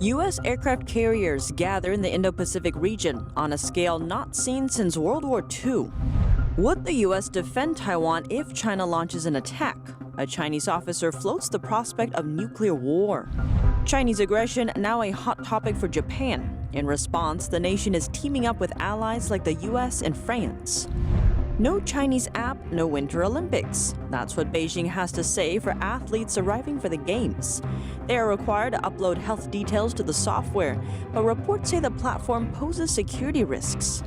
U.S. aircraft carriers gather in the Indo-Pacific region on a scale not seen since World War II. Would the U.S. defend Taiwan if China launches an attack? A Chinese officer floats the prospect of nuclear war. Chinese aggression now a hot topic for Japan. In response, the nation is teaming up with allies like the U.S. and France. No Chinese app, no Winter Olympics. That's what Beijing has to say for athletes arriving for the Games. They are required to upload health details to the software, but reports say the platform poses security risks.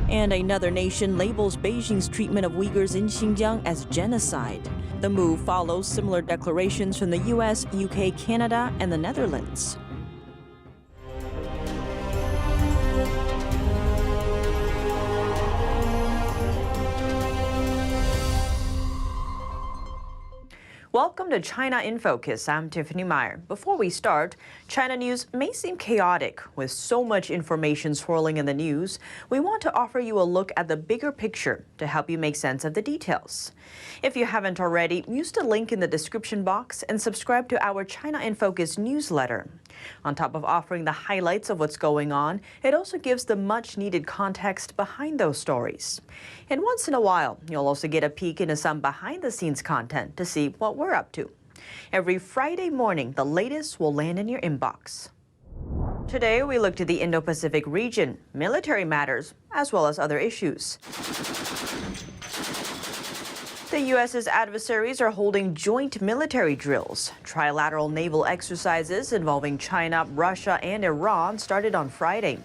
And another nation labels Beijing's treatment of Uyghurs in Xinjiang as genocide. The move follows similar declarations from the US, UK, Canada, and the Netherlands. Welcome to China in Focus. I'm Tiffany Meyer. Before we start, China news may seem chaotic. With so much information swirling in the news, we want to offer you a look at the bigger picture to help you make sense of the details. If you haven't already, use the link in the description box and subscribe to our China in Focus newsletter. On top of offering the highlights of what's going on, it also gives the much-needed context behind those stories. And once in a while, you'll also get a peek into some behind-the-scenes content to see what we're up to. Every Friday morning, the latest will land in your inbox. Today, we look to the Indo-Pacific region, military matters, as well as other issues. The U.S.'s adversaries are holding joint military drills. Trilateral naval exercises involving China, Russia, and Iran started on Friday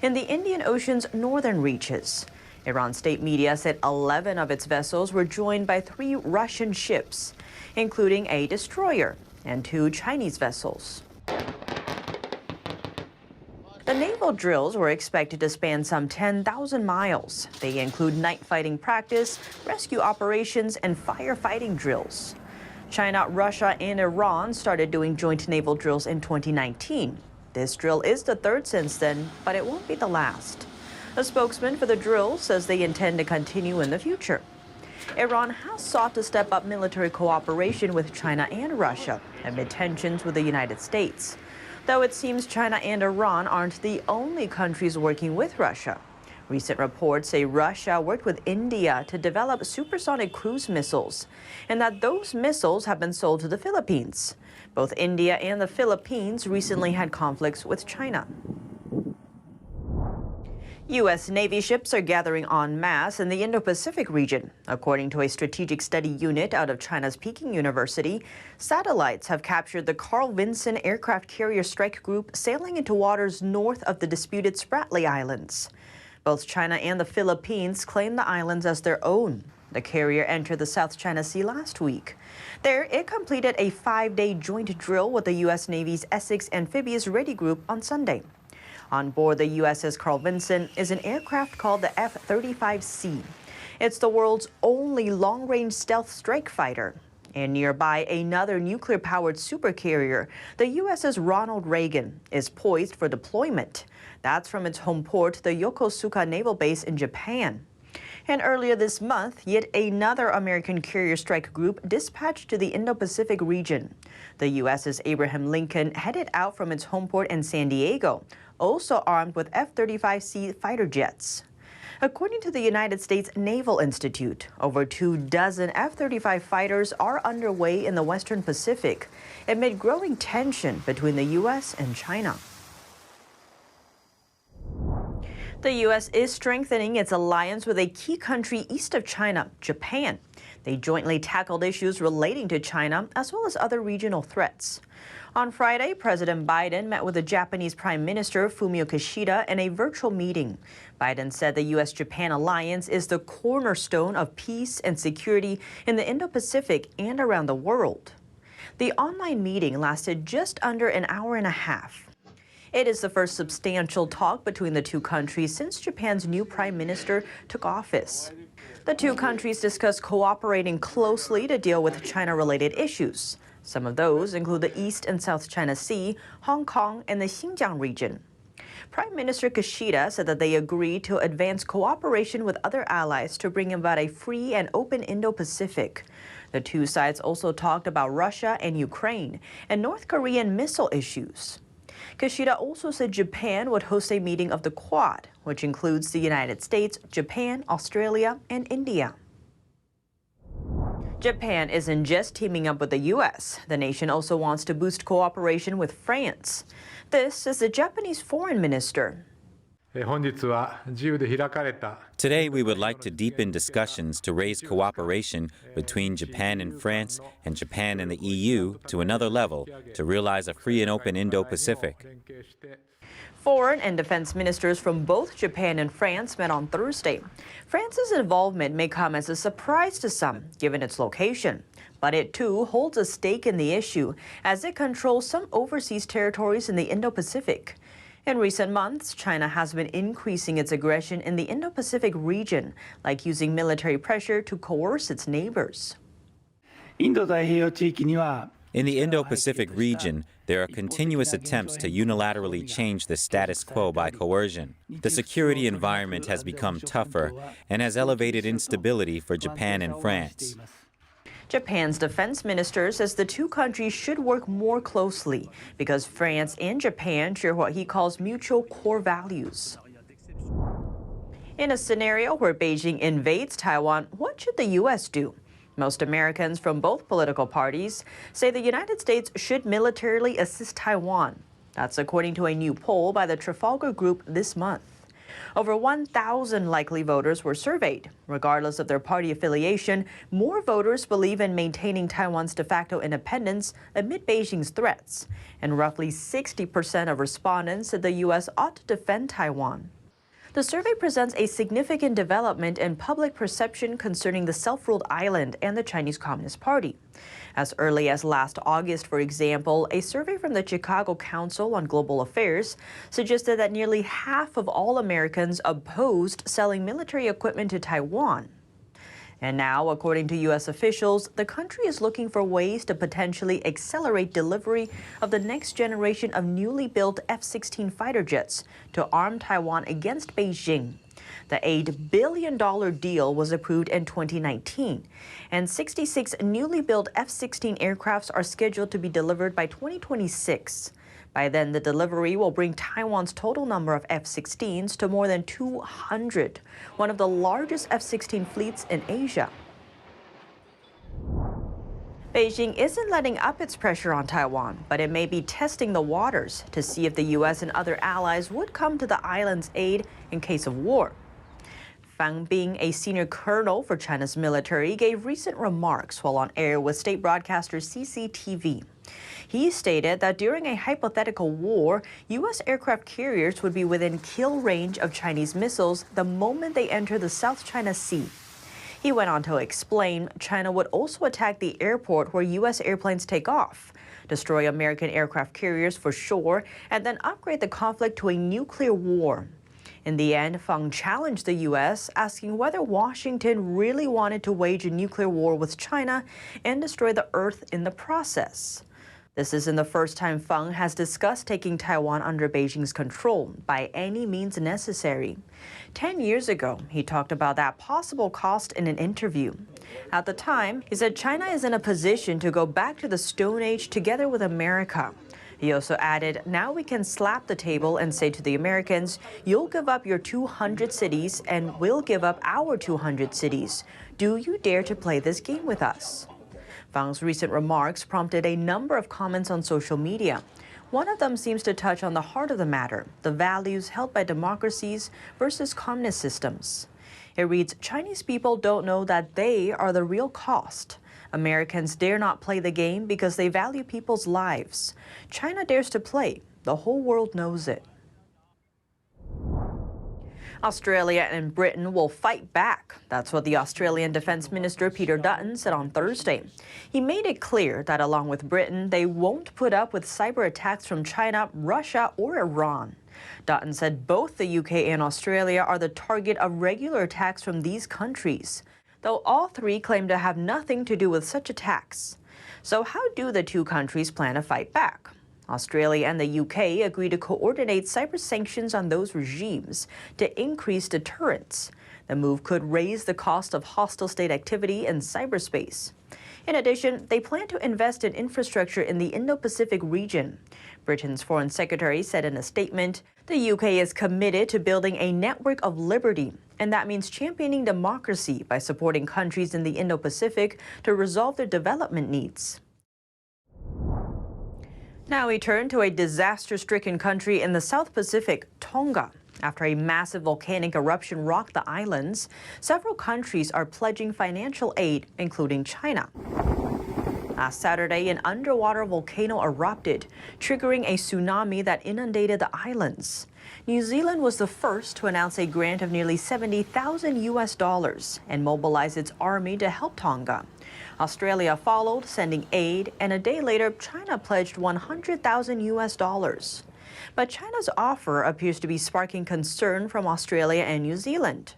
in the Indian Ocean's northern reaches. Iran state media said 11 of its vessels were joined by 3 Russian ships, including a destroyer and 2 Chinese vessels. The naval drills were expected to span some 10,000 miles. They include night fighting practice, rescue operations, and firefighting drills. China, Russia, and Iran started doing joint naval drills in 2019. This drill is the third since then, but it won't be the last. A spokesman for the drill says they intend to continue in the future. Iran has sought to step up military cooperation with China and Russia amid tensions with the United States. Though it seems China and Iran aren't the only countries working with Russia. Recent reports say Russia worked with India to develop supersonic cruise missiles, and that those missiles have been sold to the Philippines. Both India and the Philippines recently had conflicts with China. U.S. Navy ships are gathering en masse in the Indo-Pacific region. According to a strategic study unit out of China's Peking University, satellites have captured the Carl Vinson aircraft carrier strike group sailing into waters north of the disputed Spratly Islands. Both China and the Philippines claim the islands as their own. The carrier entered the South China Sea last week. There, it completed a 5-day joint drill with the U.S. Navy's Essex Amphibious Ready Group on Sunday. On board the USS Carl Vinson is an aircraft called the F-35C. It's the world's only long-range stealth strike fighter. And nearby, another nuclear-powered supercarrier, the USS Ronald Reagan, is poised for deployment. That's from its home port, the Yokosuka Naval Base in Japan. And earlier this month, yet another American carrier strike group dispatched to the Indo-Pacific region. The USS Abraham Lincoln headed out from its home port in San Diego, also armed with F-35C fighter jets. According to the United States Naval Institute, over 24 F-35 fighters are underway in the Western Pacific amid growing tension between the U.S. and China. The U.S. is strengthening its alliance with a key country east of China, Japan. They jointly tackled issues relating to China as well as other regional threats. On Friday, President Biden met with the Japanese Prime Minister Fumio Kishida in a virtual meeting. Biden said the U.S.-Japan alliance is the cornerstone of peace and security in the Indo-Pacific and around the world. The online meeting lasted just under an hour and a half. It is the first substantial talk between the two countries since Japan's new prime minister took office. The two countries discussed cooperating closely to deal with China-related issues. Some of those include the East and South China Sea, Hong Kong, and the Xinjiang region. Prime Minister Kishida said that they agreed to advance cooperation with other allies to bring about a free and open Indo-Pacific. The two sides also talked about Russia and Ukraine and North Korean missile issues. Kishida also said Japan would host a meeting of the Quad, which includes the United States, Japan, Australia, and India. Japan isn't just teaming up with the U.S. The nation also wants to boost cooperation with France. This is the Japanese foreign minister. Today, we would like to deepen discussions to raise cooperation between Japan and France and Japan and the EU to another level to realize a free and open Indo-Pacific. Foreign and defense ministers from both Japan and France met on Thursday. France's involvement may come as a surprise to some, given its location. But it, too, holds a stake in the issue, as it controls some overseas territories in the Indo-Pacific. In recent months, China has been increasing its aggression in the Indo-Pacific region, like using military pressure to coerce its neighbors. In the Indo-Pacific region, there are continuous attempts to unilaterally change the status quo by coercion. The security environment has become tougher and has elevated instability for Japan and France. Japan's defense minister says the two countries should work more closely because France and Japan share what he calls mutual core values. In a scenario where Beijing invades Taiwan, what should the U.S. do? Most Americans from both political parties say the United States should militarily assist Taiwan. That's according to a new poll by the Trafalgar Group this month. Over 1,000 likely voters were surveyed. Regardless of their party affiliation, more voters believe in maintaining Taiwan's de facto independence amid Beijing's threats. And roughly 60% of respondents said the U.S. ought to defend Taiwan. The survey presents a significant development in public perception concerning the self-ruled island and the Chinese Communist Party. As early as last August, for example, a survey from the Chicago Council on Global Affairs suggested that nearly half of all Americans opposed selling military equipment to Taiwan. And now, according to U.S. officials, the country is looking for ways to potentially accelerate delivery of the next generation of newly built F-16 fighter jets to arm Taiwan against Beijing. The $8 billion deal was approved in 2019, and 66 newly built F-16 aircrafts are scheduled to be delivered by 2026. By then, the delivery will bring Taiwan's total number of F-16s to more than 200, one of the largest F-16 fleets in Asia. Beijing isn't letting up its pressure on Taiwan, but it may be testing the waters to see if the U.S. and other allies would come to the island's aid in case of war. Fang Bing, a senior colonel for China's military, gave recent remarks while on air with state broadcaster CCTV. He stated that during a hypothetical war, U.S. aircraft carriers would be within kill range of Chinese missiles the moment they enter the South China Sea. He went on to explain China would also attack the airport where U.S. airplanes take off, destroy American aircraft carriers for sure, and then upgrade the conflict to a nuclear war. In the end, Fang challenged the U.S., asking whether Washington really wanted to wage a nuclear war with China and destroy the Earth in the process. This isn't the first time Fang has discussed taking Taiwan under Beijing's control by any means necessary. 10 years ago, he talked about that possible cost in an interview. At the time, he said China is in a position to go back to the Stone Age together with America. He also added, now we can slap the table and say to the Americans, you'll give up your 200 cities and we'll give up our 200 cities. Do you dare to play this game with us? Fang's recent remarks prompted a number of comments on social media. One of them seems to touch on the heart of the matter, the values held by democracies versus communist systems. It reads, Chinese people don't know that they are the real cost. Americans dare not play the game because they value people's lives. China dares to play. The whole world knows it. Australia and Britain will fight back. That's what the Australian Defence Minister Peter Dutton said on Thursday. He made it clear that along with Britain, they won't put up with cyber attacks from China, Russia, or Iran. Dutton said both the UK and Australia are the target of regular attacks from these countries, though all three claim to have nothing to do with such attacks. So how do the two countries plan to fight back? Australia and the UK agree to coordinate cyber sanctions on those regimes to increase deterrence. The move could raise the cost of hostile state activity in cyberspace. In addition, they plan to invest in infrastructure in the Indo-Pacific region. Britain's Foreign Secretary said in a statement, the UK is committed to building a network of liberty, and that means championing democracy by supporting countries in the Indo-Pacific to resolve their development needs. Now we turn to a disaster-stricken country in the South Pacific, Tonga. After a massive volcanic eruption rocked the islands, several countries are pledging financial aid, including China. Last Saturday, an underwater volcano erupted, triggering a tsunami that inundated the islands. New Zealand was the first to announce a grant of nearly $70,000 and mobilize its army to help Tonga. Australia followed, sending aid, and a day later, China pledged $100,000. But China's offer appears to be sparking concern from Australia and New Zealand.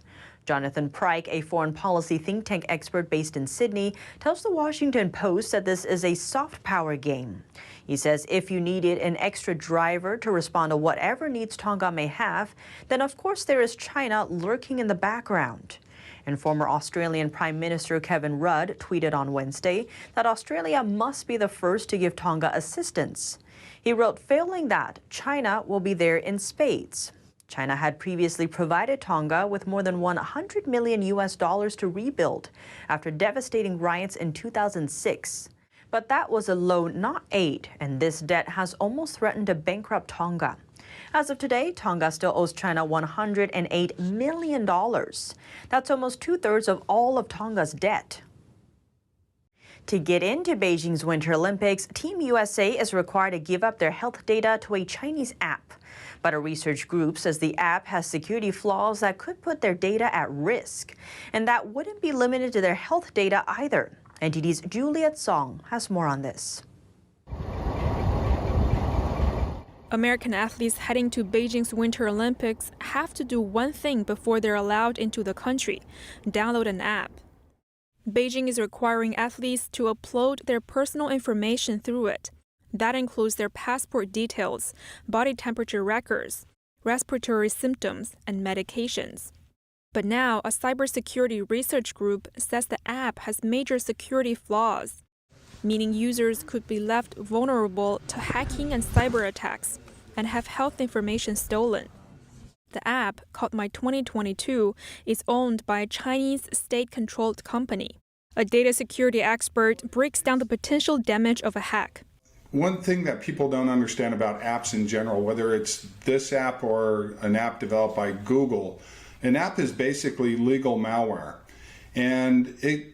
Jonathan Pryke, a foreign policy think tank expert based in Sydney, tells the Washington Post that this is a soft power game. He says if you needed an extra driver to respond to whatever needs Tonga may have, then of course there is China lurking in the background. And former Australian Prime Minister Kevin Rudd tweeted on Wednesday that Australia must be the first to give Tonga assistance. He wrote, failing that, China will be there in spades. China had previously provided Tonga with more than $100 million to rebuild after devastating riots in 2006. But that was a loan, not aid, and this debt has almost threatened to bankrupt Tonga. As of today, Tonga still owes China $108 million. That's almost two-thirds of all of Tonga's debt. To get into Beijing's Winter Olympics, Team USA is required to give up their health data to a Chinese app. But a research group says the app has security flaws that could put their data at risk. And that wouldn't be limited to their health data either. NTD's Juliet Song has more on this. American athletes heading to Beijing's Winter Olympics have to do one thing before they're allowed into the country: download an app. Beijing is requiring athletes to upload their personal information through it. That includes their passport details, body temperature records, respiratory symptoms, and medications. But now, a cybersecurity research group says the app has major security flaws, meaning users could be left vulnerable to hacking and cyber attacks and have health information stolen. The app, called My 2022, is owned by a Chinese state-controlled company. A data security expert breaks down the potential damage of a hack. One thing that people don't understand about apps in general, whether it's this app or an app developed by Google, an app is basically legal malware. And it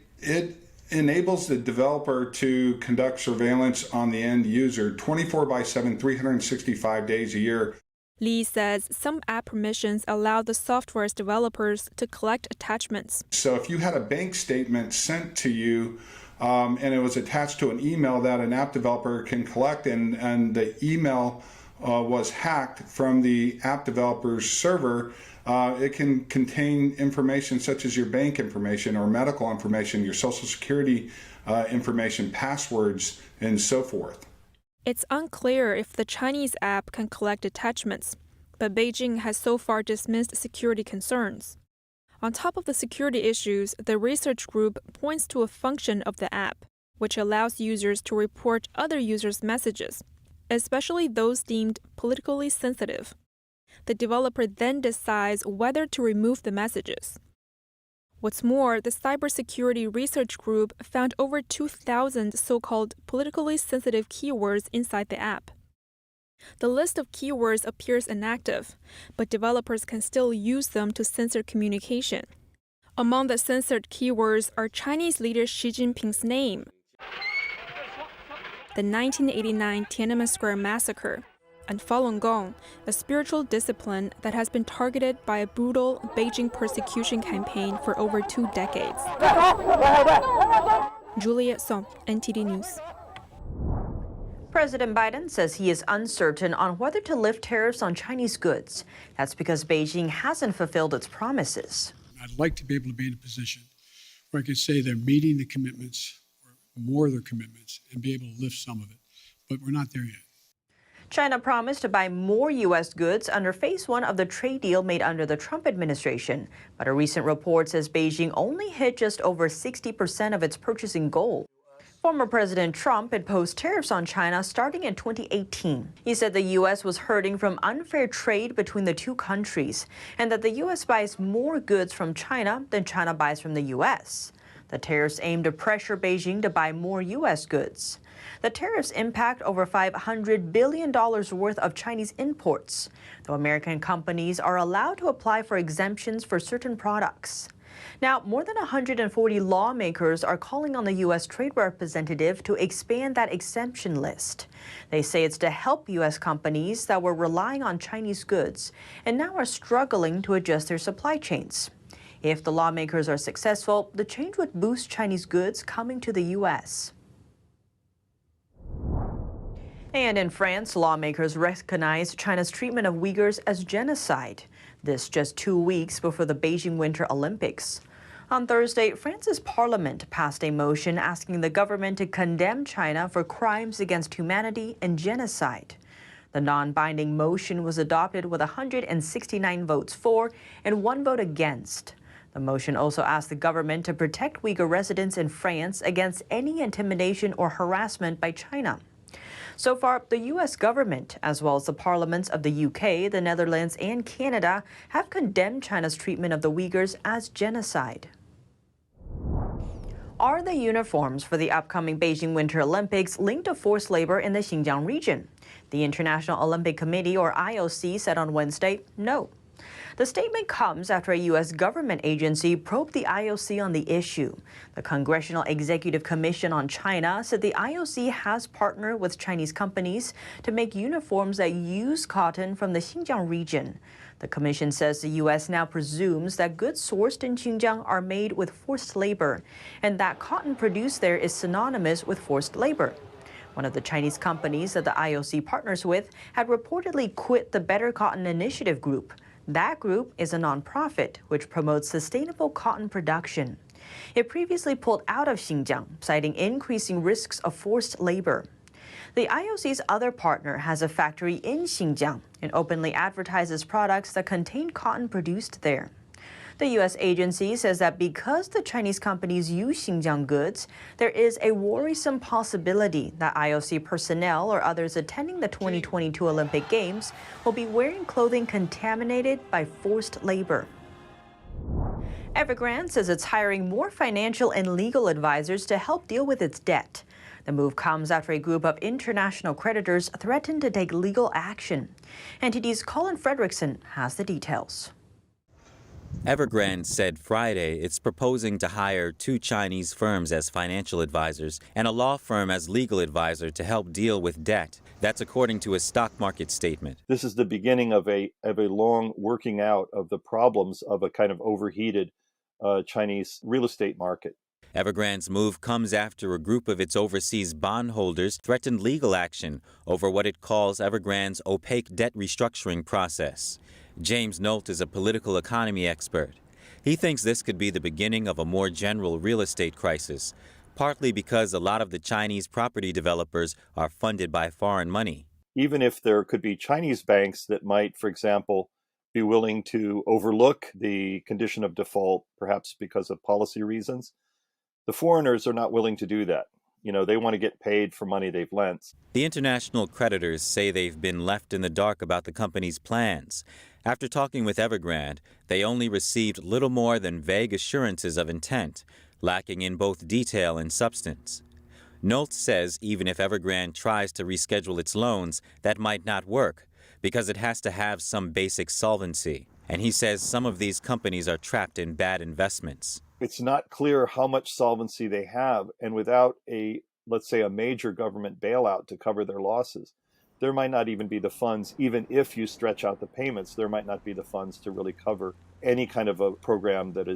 enables the developer to conduct surveillance on the end user 24/7, 365 days a year. Lee says some app permissions allow the software's developers to collect attachments. So if you had a bank statement sent to you and it was attached to an email that an app developer can collect, and the email was hacked from the app developer's server, it can contain information such as your bank information or medical information, your social security information, passwords, and so forth. It's unclear if the Chinese app can collect attachments, but Beijing has so far dismissed security concerns. On top of the security issues, the research group points to a function of the app, which allows users to report other users' messages, especially those deemed politically sensitive. The developer then decides whether to remove the messages. What's more, the cybersecurity research group found over 2,000 so-called politically sensitive keywords inside the app. The list of keywords appears inactive, but developers can still use them to censor communication. Among the censored keywords are Chinese leader Xi Jinping's name, the 1989 Tiananmen Square massacre, and Falun Gong, a spiritual discipline that has been targeted by a brutal Beijing persecution campaign for over 2 decades. Juliet Song, NTD News. President Biden says he is uncertain on whether to lift tariffs on Chinese goods. That's because Beijing hasn't fulfilled its promises. I'd like to be able to be in a position where I could say they're meeting the commitments, or more of their commitments, and be able to lift some of it. But we're not there yet. China promised to buy more U.S. goods under Phase 1 of the trade deal made under the Trump administration. But a recent report says Beijing only hit just over 60% of its purchasing goal. Former President Trump imposed tariffs on China starting in 2018. He said the U.S. was hurting from unfair trade between the two countries and that the U.S. buys more goods from China than China buys from the U.S. The tariffs aim to pressure Beijing to buy more U.S. goods. The tariffs impact over $500 billion worth of Chinese imports, though American companies are allowed to apply for exemptions for certain products. Now, more than 140 lawmakers are calling on the U.S. Trade Representative to expand that exemption list. They say it's to help U.S. companies that were relying on Chinese goods and now are struggling to adjust their supply chains. If the lawmakers are successful, the change would boost Chinese goods coming to the U.S. And in France, lawmakers recognized China's treatment of Uyghurs as genocide. This just 2 weeks before the Beijing Winter Olympics. On Thursday, France's parliament passed a motion asking the government to condemn China for crimes against humanity and genocide. The non-binding motion was adopted with 169 votes for and 1 vote against. The motion also asked the government to protect Uyghur residents in France against any intimidation or harassment by China. So far, the U.S. government, as well as the parliaments of the U.K., the Netherlands, and Canada, have condemned China's treatment of the Uyghurs as genocide. Are the uniforms for the upcoming Beijing Winter Olympics linked to forced labor in the Xinjiang region? The International Olympic Committee, or IOC, said on Wednesday, no. The statement comes after a U.S. government agency probed the IOC on the issue. The Congressional Executive Commission on China said the IOC has partnered with Chinese companies to make uniforms that use cotton from the Xinjiang region. The commission says the U.S. now presumes that goods sourced in Xinjiang are made with forced labor, and that cotton produced there is synonymous with forced labor. One of the Chinese companies that the IOC partners with had reportedly quit the Better Cotton Initiative group. That group is a nonprofit which promotes sustainable cotton production. It previously pulled out of Xinjiang, citing increasing risks of forced labor. The IOC's other partner has a factory in Xinjiang and openly advertises products that contain cotton produced there. The U.S. agency says that because the Chinese companies use Xinjiang goods, there is a worrisome possibility that IOC personnel or others attending the 2022 Olympic Games will be wearing clothing contaminated by forced labor. Evergrande says it's hiring more financial and legal advisors to help deal with its debt. The move comes after a group of international creditors threatened to take legal action. NTD's Colin Fredrickson has the details. Evergrande said Friday it's proposing to hire 2 Chinese firms as financial advisors and a law firm as legal advisor to help deal with debt. That's according to a stock market statement. This is the beginning of a long working out of the problems of a kind of overheated Chinese real estate market. Evergrande's move comes after a group of its overseas bondholders threatened legal action over what it calls Evergrande's opaque debt restructuring process. James Nolt is a political economy expert. He thinks this could be the beginning of a more general real estate crisis, partly because a lot of the Chinese property developers are funded by foreign money. Even if there could be Chinese banks that might, for example, be willing to overlook the condition of default, perhaps because of policy reasons, the foreigners are not willing to do that. They want to get paid for money they've lent. The international creditors say they've been left in the dark about the company's plans. After talking with Evergrande, they only received little more than vague assurances of intent, lacking in both detail and substance. Nolt says even if Evergrande tries to reschedule its loans, that might not work, because it has to have some basic solvency. And he says some of these companies are trapped in bad investments. It's not clear how much solvency they have, and without let's say a major government bailout to cover their losses, there might not even be the funds. Even if you stretch out the payments, there might not be the funds to really cover any kind of a program that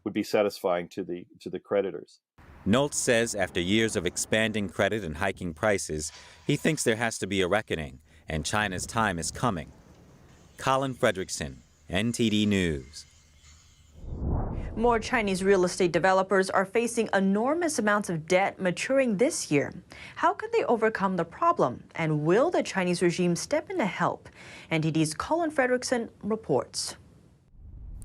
would be satisfying to the creditors. Nolt says after years of expanding credit and hiking prices, he thinks there has to be a reckoning, and China's time is coming. Colin Fredrickson, NTD News. More Chinese real estate developers are facing enormous amounts of debt maturing this year. How can they overcome the problem? And will the Chinese regime step in to help? NTD's Colin Fredrickson reports.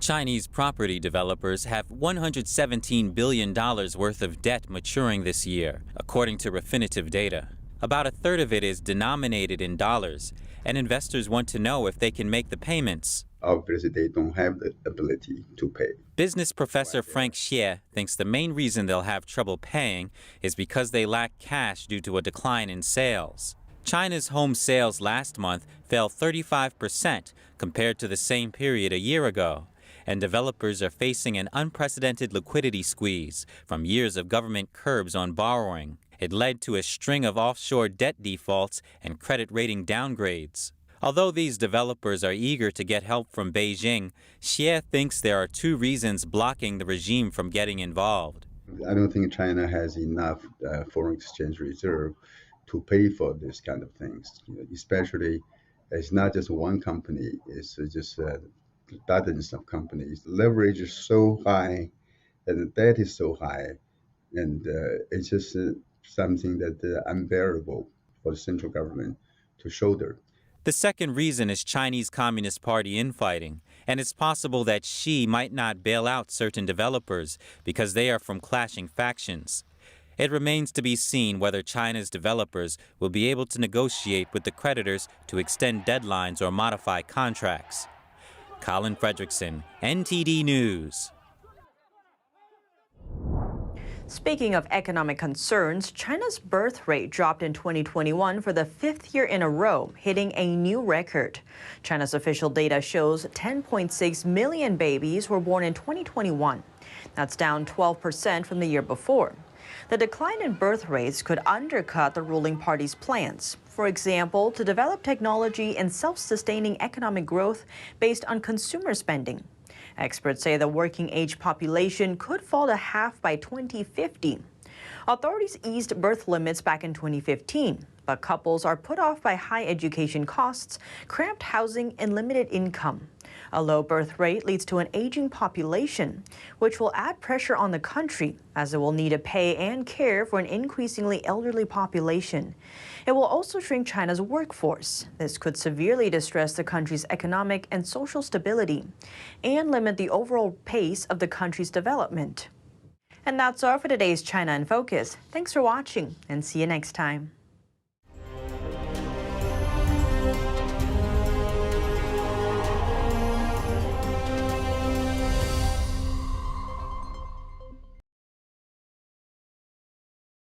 Chinese property developers have $117 billion worth of debt maturing this year, according to Refinitiv data. About a third of it is denominated in dollars, and investors want to know if they can make the payments. Obviously, they don't have the ability to pay. Business professor Frank Xie thinks the main reason they'll have trouble paying is because they lack cash due to a decline in sales. China's home sales last month fell 35% compared to the same period a year ago, and developers are facing an unprecedented liquidity squeeze from years of government curbs on borrowing. It led to a string of offshore debt defaults and credit rating downgrades. Although these developers are eager to get help from Beijing, Xie thinks there are two reasons blocking the regime from getting involved. I don't think China has enough foreign exchange reserve to pay for this kind of things. Especially, it's not just one company; it's just dozens of companies. Leverage is so high, and the debt is so high, and it's just something that unbearable for the central government to shoulder. The second reason is Chinese Communist Party infighting, and it's possible that Xi might not bail out certain developers because they are from clashing factions. It remains to be seen whether China's developers will be able to negotiate with the creditors to extend deadlines or modify contracts. Colin Fredrickson, NTD News. Speaking of economic concerns, China's birth rate dropped in 2021 for the fifth year in a row, hitting a new record. China's official data shows 10.6 million babies were born in 2021. That's down 12% from the year before. The decline in birth rates could undercut the ruling party's plans. For example, to develop technology and self-sustaining economic growth based on consumer spending. Experts say the working-age population could fall to half by 2050. Authorities eased birth limits back in 2015, but couples are put off by high education costs, cramped housing, and limited income. A low birth rate leads to an aging population, which will add pressure on the country as it will need to pay and care for an increasingly elderly population. It will also shrink China's workforce. This could severely distress the country's economic and social stability and limit the overall pace of the country's development. And that's all for today's China in Focus. Thanks for watching and see you next time.